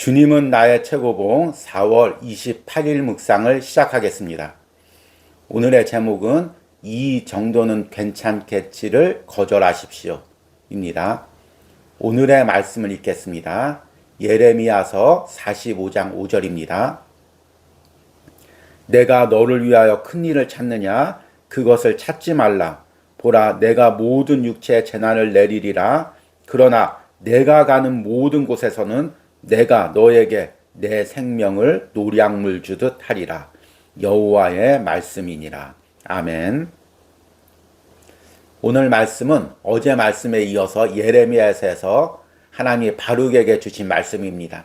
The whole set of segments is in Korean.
주님은 나의 최고봉 4월 28일 묵상을 시작하겠습니다. 오늘의 제목은 이 정도는 괜찮겠지를 거절하십시오 입니다. 오늘의 말씀을 읽겠습니다. 예레미야서 45장 5절입니다. 내가 너를 위하여 큰 일을 찾느냐? 그것을 찾지 말라. 보라, 내가 모든 육체의 재난을 내리리라. 그러나 내가 가는 모든 곳에서는 내가 너에게 내 생명을 노량물 주듯 하리라. 여호와의 말씀이니라. 아멘. 오늘 말씀은 어제 말씀에 이어서 예레미야에서 하나님이 바룩에게 주신 말씀입니다.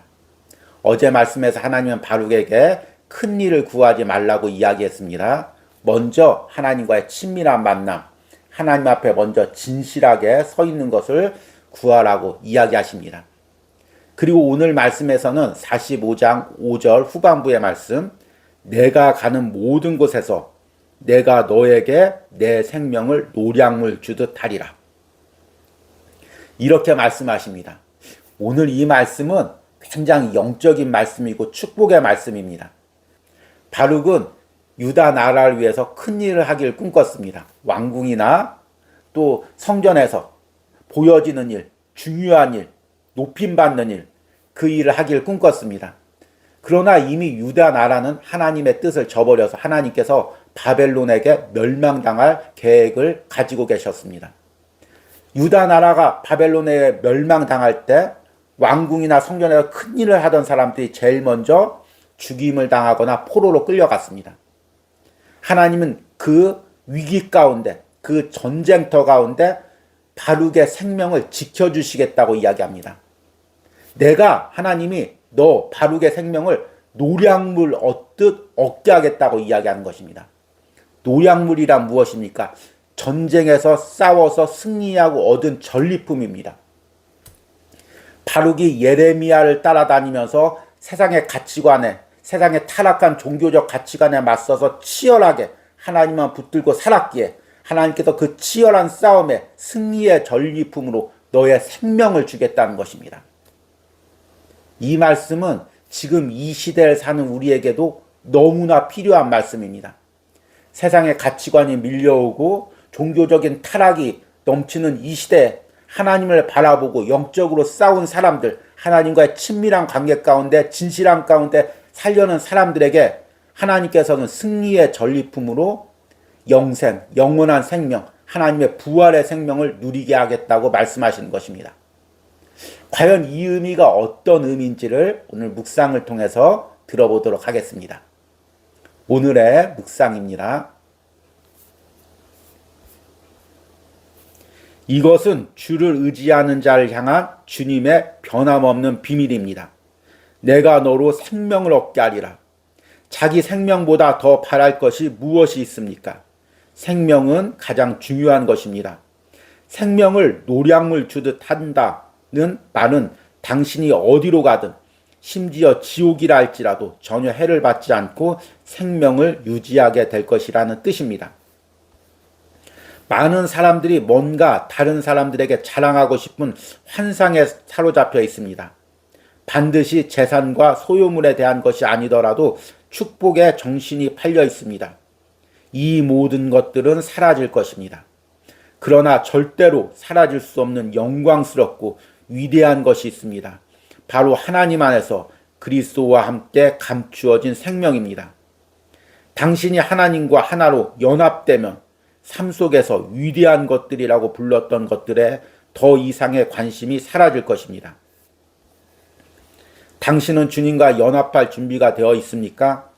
어제 말씀에서 하나님은 바룩에게 큰 일을 구하지 말라고 이야기했습니다. 먼저 하나님과의 친밀한 만남, 하나님 앞에 먼저 진실하게 서 있는 것을 구하라고 이야기하십니다. 그리고 오늘 말씀에서는 45장 5절 후반부의 말씀, 내가 가는 모든 곳에서 내가 너에게 내 생명을 노량물 주듯 하리라. 이렇게 말씀하십니다. 오늘 이 말씀은 굉장히 영적인 말씀이고 축복의 말씀입니다. 바룩은 유다 나라를 위해서 큰 일을 하길 꿈꿨습니다. 왕궁이나 또 성전에서 보여지는 일, 중요한 일, 높임받는 일, 그 일을 하길 꿈꿨습니다. 그러나 이미 유다 나라는 하나님의 뜻을 저버려서 하나님께서 바벨론에게 멸망당할 계획을 가지고 계셨습니다. 유다 나라가 바벨론에 멸망당할 때 왕궁이나 성전에서 큰 일을 하던 사람들이 제일 먼저 죽임을 당하거나 포로로 끌려갔습니다. 하나님은 그 위기 가운데, 그 전쟁터 가운데 바룩의 생명을 지켜주시겠다고 이야기합니다. 내가 하나님이 너 바룩의 생명을 노량물 얻듯 얻게 하겠다고 이야기하는 것입니다. 노량물이란 무엇입니까? 전쟁에서 싸워서 승리하고 얻은 전리품입니다. 바룩이 예레미야를 따라다니면서 세상의 가치관에, 세상의 타락한 종교적 가치관에 맞서서 치열하게 하나님만 붙들고 살았기에 하나님께서 그 치열한 싸움에 승리의 전리품으로 너의 생명을 주겠다는 것입니다. 이 말씀은 지금 이 시대를 사는 우리에게도 너무나 필요한 말씀입니다. 세상의 가치관이 밀려오고 종교적인 타락이 넘치는 이 시대에 하나님을 바라보고 영적으로 싸운 사람들, 하나님과의 친밀한 관계 가운데 진실한 가운데 살려는 사람들에게 하나님께서는 승리의 전리품으로 영생, 영원한 생명, 하나님의 부활의 생명을 누리게 하겠다고 말씀하시는 것입니다. 과연 이 의미가 어떤 의미인지를 오늘 묵상을 통해서 들어보도록 하겠습니다. 오늘의 묵상입니다. 이것은 주를 의지하는 자를 향한 주님의 변함없는 비밀입니다. 내가 너로 생명을 얻게 하리라. 자기 생명보다 더 바랄 것이 무엇이 있습니까? 생명은 가장 중요한 것입니다. 생명을 노량물 주듯 한다는 말은 당신이 어디로 가든 심지어 지옥이라 할지라도 전혀 해를 받지 않고 생명을 유지하게 될 것이라는 뜻입니다. 많은 사람들이 뭔가 다른 사람들에게 자랑하고 싶은 환상에 사로잡혀 있습니다. 반드시 재산과 소유물에 대한 것이 아니더라도 축복에 정신이 팔려 있습니다. 이 모든 것들은 사라질 것입니다. 그러나 절대로 사라질 수 없는 영광스럽고 위대한 것이 있습니다. 바로 하나님 안에서 그리스도와 함께 감추어진 생명입니다. 당신이 하나님과 하나로 연합되면 삶 속에서 위대한 것들이라고 불렀던 것들에 더 이상의 관심이 사라질 것입니다. 당신은 주님과 연합할 준비가 되어 있습니까?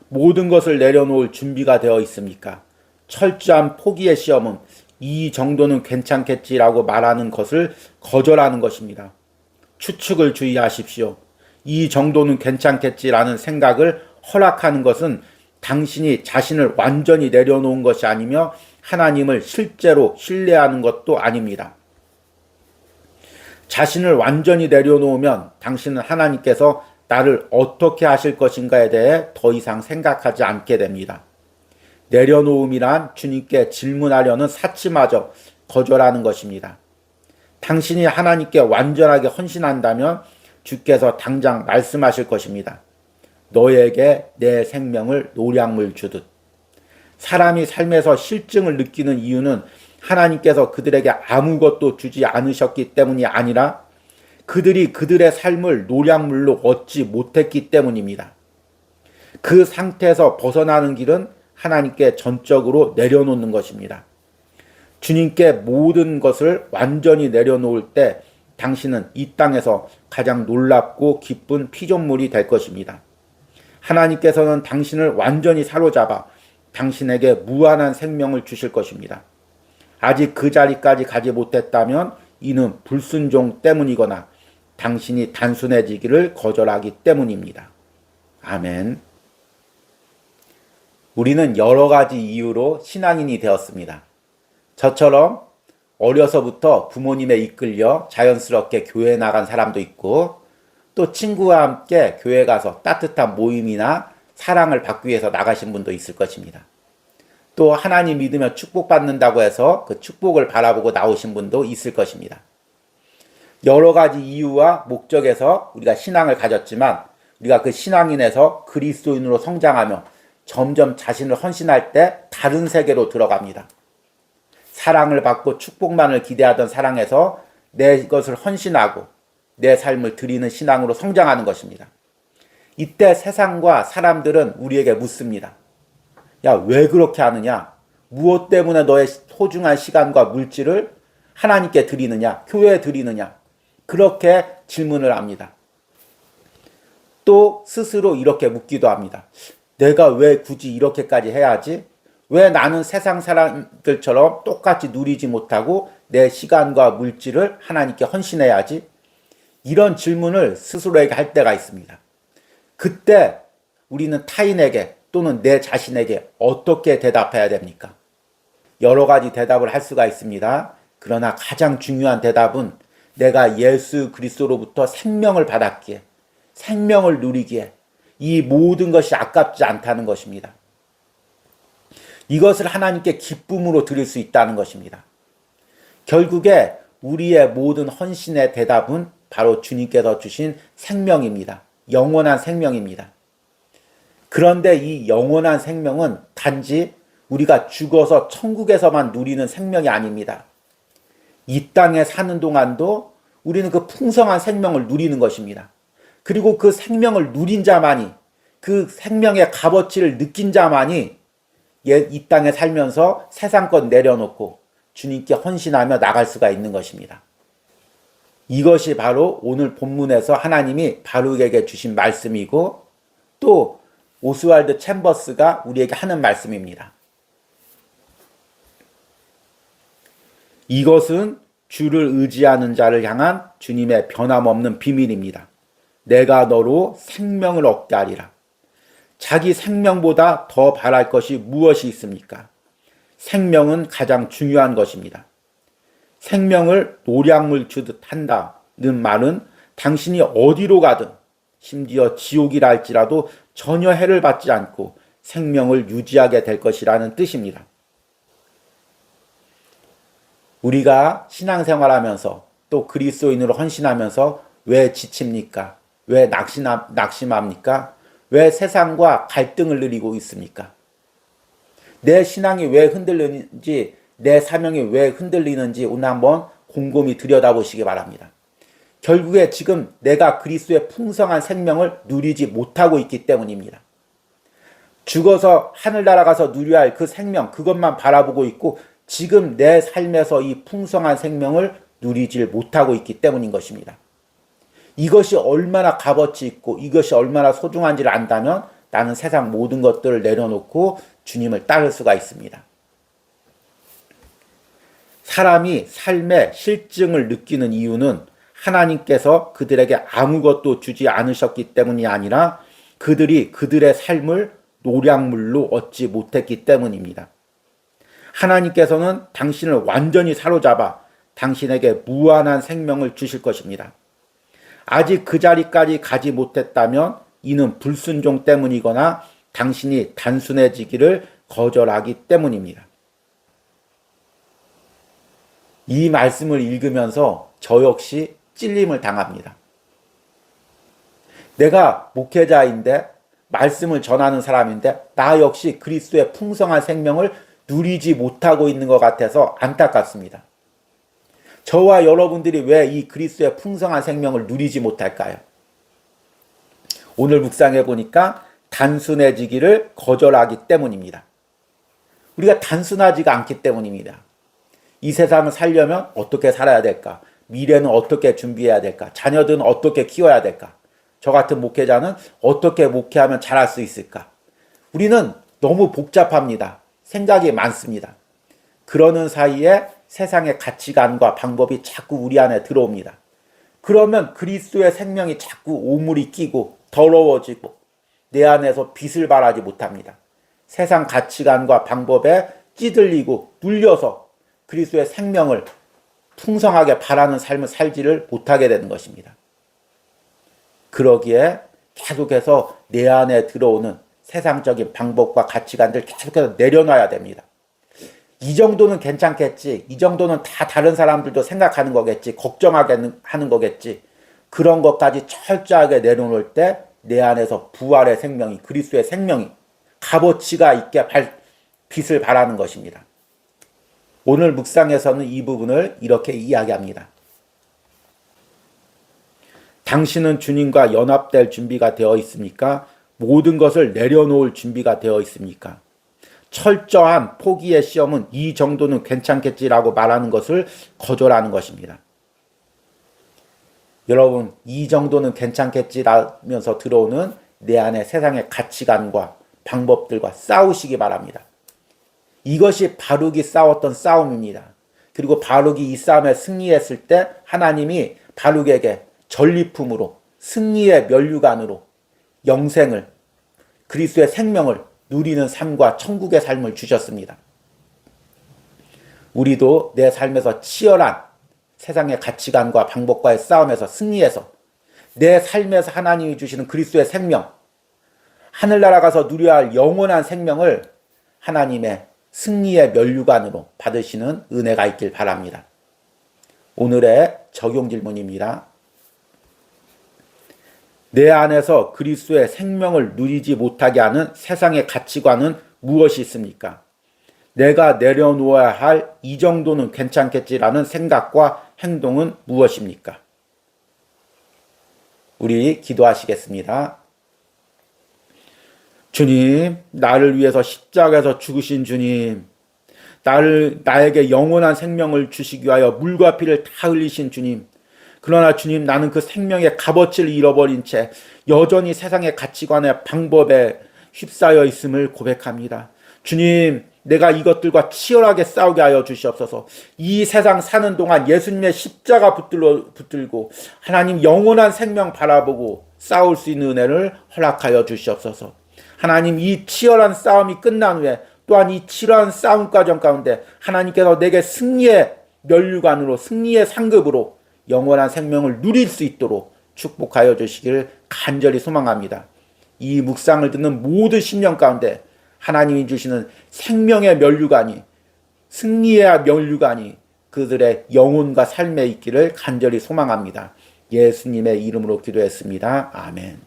모든 것을 내려놓을 준비가 되어 있습니까? 철저한 포기의 시험은 이 정도는 괜찮겠지라고 말하는 것을 거절하는 것입니다. 추측을 주의하십시오. 이 정도는 괜찮겠지라는 생각을 허락하는 것은 당신이 자신을 완전히 내려놓은 것이 아니며 하나님을 실제로 신뢰하는 것도 아닙니다. 자신을 완전히 내려놓으면 당신은 하나님께서 나를 어떻게 하실 것인가에 대해 더 이상 생각하지 않게 됩니다. 내려놓음이란 주님께 질문하려는 사치마저 거절하는 것입니다. 당신이 하나님께 완전하게 헌신한다면 주께서 당장 말씀하실 것입니다. 너에게 내 생명을 노량물 주듯. 사람이 삶에서 실증을 느끼는 이유는 하나님께서 그들에게 아무것도 주지 않으셨기 때문이 아니라 그들이 그들의 삶을 노량물로 얻지 못했기 때문입니다. 그 상태에서 벗어나는 길은 하나님께 전적으로 내려놓는 것입니다. 주님께 모든 것을 완전히 내려놓을 때 당신은 이 땅에서 가장 놀랍고 기쁜 피조물이 될 것입니다. 하나님께서는 당신을 완전히 사로잡아 당신에게 무한한 생명을 주실 것입니다. 아직 그 자리까지 가지 못했다면 이는 불순종 때문이거나 당신이 단순해지기를 거절하기 때문입니다. 아멘. 우리는 여러 가지 이유로 신앙인이 되었습니다. 저처럼 어려서부터 부모님에 이끌려 자연스럽게 교회에 나간 사람도 있고, 또 친구와 함께 교회 가서 따뜻한 모임이나 사랑을 받기 위해서 나가신 분도 있을 것입니다. 또 하나님 믿으며 축복받는다고 해서 그 축복을 바라보고 나오신 분도 있을 것입니다. 여러 가지 이유와 목적에서 우리가 신앙을 가졌지만 우리가 그 신앙인에서 그리스도인으로 성장하며 점점 자신을 헌신할 때 다른 세계로 들어갑니다. 사랑을 받고 축복만을 기대하던 사랑에서 내 것을 헌신하고 내 삶을 드리는 신앙으로 성장하는 것입니다. 이때 세상과 사람들은 우리에게 묻습니다. 야, 왜 그렇게 하느냐? 무엇 때문에 너의 소중한 시간과 물질을 하나님께 드리느냐? 교회에 드리느냐? 그렇게 질문을 합니다. 또 스스로 이렇게 묻기도 합니다. 내가 왜 굳이 이렇게까지 해야지? 왜 나는 세상 사람들처럼 똑같이 누리지 못하고 내 시간과 물질을 하나님께 헌신해야지? 이런 질문을 스스로에게 할 때가 있습니다. 그때 우리는 타인에게 또는 내 자신에게 어떻게 대답해야 됩니까? 여러 가지 대답을 할 수가 있습니다. 그러나 가장 중요한 대답은 내가 예수 그리스도로부터 생명을 받았기에, 생명을 누리기에 이 모든 것이 아깝지 않다는 것입니다. 이것을 하나님께 기쁨으로 드릴 수 있다는 것입니다. 결국에 우리의 모든 헌신의 대답은 바로 주님께서 주신 생명입니다. 영원한 생명입니다. 그런데 이 영원한 생명은 단지 우리가 죽어서 천국에서만 누리는 생명이 아닙니다. 이 땅에 사는 동안도 우리는 그 풍성한 생명을 누리는 것입니다. 그리고 그 생명을 누린 자만이, 그 생명의 값어치를 느낀 자만이 이 땅에 살면서 세상 것 내려놓고 주님께 헌신하며 나갈 수가 있는 것입니다. 이것이 바로 오늘 본문에서 하나님이 바룩에게 주신 말씀이고 또 오스왈드 챔버스가 우리에게 하는 말씀입니다. 이것은 주를 의지하는 자를 향한 주님의 변함없는 비밀입니다. 내가 너로 생명을 얻게 하리라. 자기 생명보다 더 바랄 것이 무엇이 있습니까? 생명은 가장 중요한 것입니다. 생명을 노량물 주듯 한다는 말은 당신이 어디로 가든 심지어 지옥이라 할지라도 전혀 해를 받지 않고 생명을 유지하게 될 것이라는 뜻입니다. 우리가 신앙생활하면서 또 그리스도인으로 헌신하면서 왜 지칩니까? 왜 낙심합니까? 왜 세상과 갈등을 누리고 있습니까? 내 신앙이 왜 흔들리는지, 내 사명이 왜 흔들리는지 오늘 한번 곰곰이 들여다보시기 바랍니다. 결국에 지금 내가 그리스도의 풍성한 생명을 누리지 못하고 있기 때문입니다. 죽어서 하늘 날아가서 누려야 할 그 생명, 그것만 바라보고 있고 지금 내 삶에서 이 풍성한 생명을 누리질 못하고 있기 때문인 것입니다. 이것이 얼마나 값어치 있고 이것이 얼마나 소중한지를 안다면 나는 세상 모든 것들을 내려놓고 주님을 따를 수가 있습니다. 사람이 삶의 실증을 느끼는 이유는 하나님께서 그들에게 아무것도 주지 않으셨기 때문이 아니라 그들이 그들의 삶을 노량물로 얻지 못했기 때문입니다. 하나님께서는 당신을 완전히 사로잡아 당신에게 무한한 생명을 주실 것입니다. 아직 그 자리까지 가지 못했다면 이는 불순종 때문이거나 당신이 단순해지기를 거절하기 때문입니다. 이 말씀을 읽으면서 저 역시 찔림을 당합니다. 내가 목회자인데 말씀을 전하는 사람인데 나 역시 그리스도의 풍성한 생명을 누리지 못하고 있는 것 같아서 안타깝습니다. 저와 여러분들이 왜 이 그리스도의 풍성한 생명을 누리지 못할까요? 오늘 묵상해 보니까 단순해지기를 거절하기 때문입니다. 우리가 단순하지가 않기 때문입니다. 이 세상을 살려면 어떻게 살아야 될까? 미래는 어떻게 준비해야 될까? 자녀들은 어떻게 키워야 될까? 저 같은 목회자는 어떻게 목회하면 잘할 수 있을까? 우리는 너무 복잡합니다. 생각이 많습니다. 그러는 사이에 세상의 가치관과 방법이 자꾸 우리 안에 들어옵니다. 그러면 그리스도의 생명이 자꾸 오물이 끼고 더러워지고 내 안에서 빛을 발하지 못합니다. 세상 가치관과 방법에 찌들리고 눌려서 그리스도의 생명을 풍성하게 바라는 삶을 살지를 못하게 되는 것입니다. 그러기에 계속해서 내 안에 들어오는 세상적인 방법과 가치관들 계속해서 내려놔야 됩니다. 이 정도는 괜찮겠지. 이 정도는 다 다른 사람들도 생각하는 거겠지. 걱정하게 하는 거겠지. 그런 것까지 철저하게 내려놓을 때 내 안에서 부활의 생명이, 그리스도의 생명이 값어치가 있게 빛을 발하는 것입니다. 오늘 묵상에서는 이 부분을 이렇게 이야기합니다. 당신은 주님과 연합될 준비가 되어 있습니까? 모든 것을 내려놓을 준비가 되어 있습니까? 철저한 포기의 시험은 이 정도는 괜찮겠지라고 말하는 것을 거절하는 것입니다. 여러분, 이 정도는 괜찮겠지라면서 들어오는 내 안의 세상의 가치관과 방법들과 싸우시기 바랍니다. 이것이 바룩이 싸웠던 싸움입니다. 그리고 바룩이 이 싸움에 승리했을 때 하나님이 바룩에게 전리품으로, 승리의 면류관으로 영생을, 그리스도의 생명을 누리는 삶과 천국의 삶을 주셨습니다. 우리도 내 삶에서 치열한 세상의 가치관과 방법과의 싸움에서 승리해서 내 삶에서 하나님이 주시는 그리스도의 생명, 하늘나라 가서 누려야 할 영원한 생명을 하나님의 승리의 면류관으로 받으시는 은혜가 있길 바랍니다. 오늘의 적용 질문입니다. 내 안에서 그리스도의 생명을 누리지 못하게 하는 세상의 가치관은 무엇이 있습니까? 내가 내려놓아야 할 이 정도는 괜찮겠지라는 생각과 행동은 무엇입니까? 우리 기도하시겠습니다. 주님, 나를 위해서 십자가에서 죽으신 주님, 나에게 영원한 생명을 주시기 위하여 물과 피를 다 흘리신 주님, 그러나 주님, 나는 그 생명의 값어치를 잃어버린 채 여전히 세상의 가치관의 방법에 휩싸여 있음을 고백합니다. 주님, 내가 이것들과 치열하게 싸우게 하여 주시옵소서. 이 세상 사는 동안 예수님의 십자가 붙들고 하나님 영원한 생명 바라보고 싸울 수 있는 은혜를 허락하여 주시옵소서. 하나님, 이 치열한 싸움이 끝난 후에 또한 이 치열한 싸움 과정 가운데 하나님께서 내게 승리의 면류관으로, 승리의 상급으로 영원한 생명을 누릴 수 있도록 축복하여 주시기를 간절히 소망합니다. 이 묵상을 듣는 모든 심령 가운데 하나님이 주시는 생명의 면류관이, 승리의 면류관이 그들의 영혼과 삶에 있기를 간절히 소망합니다. 예수님의 이름으로 기도했습니다. 아멘.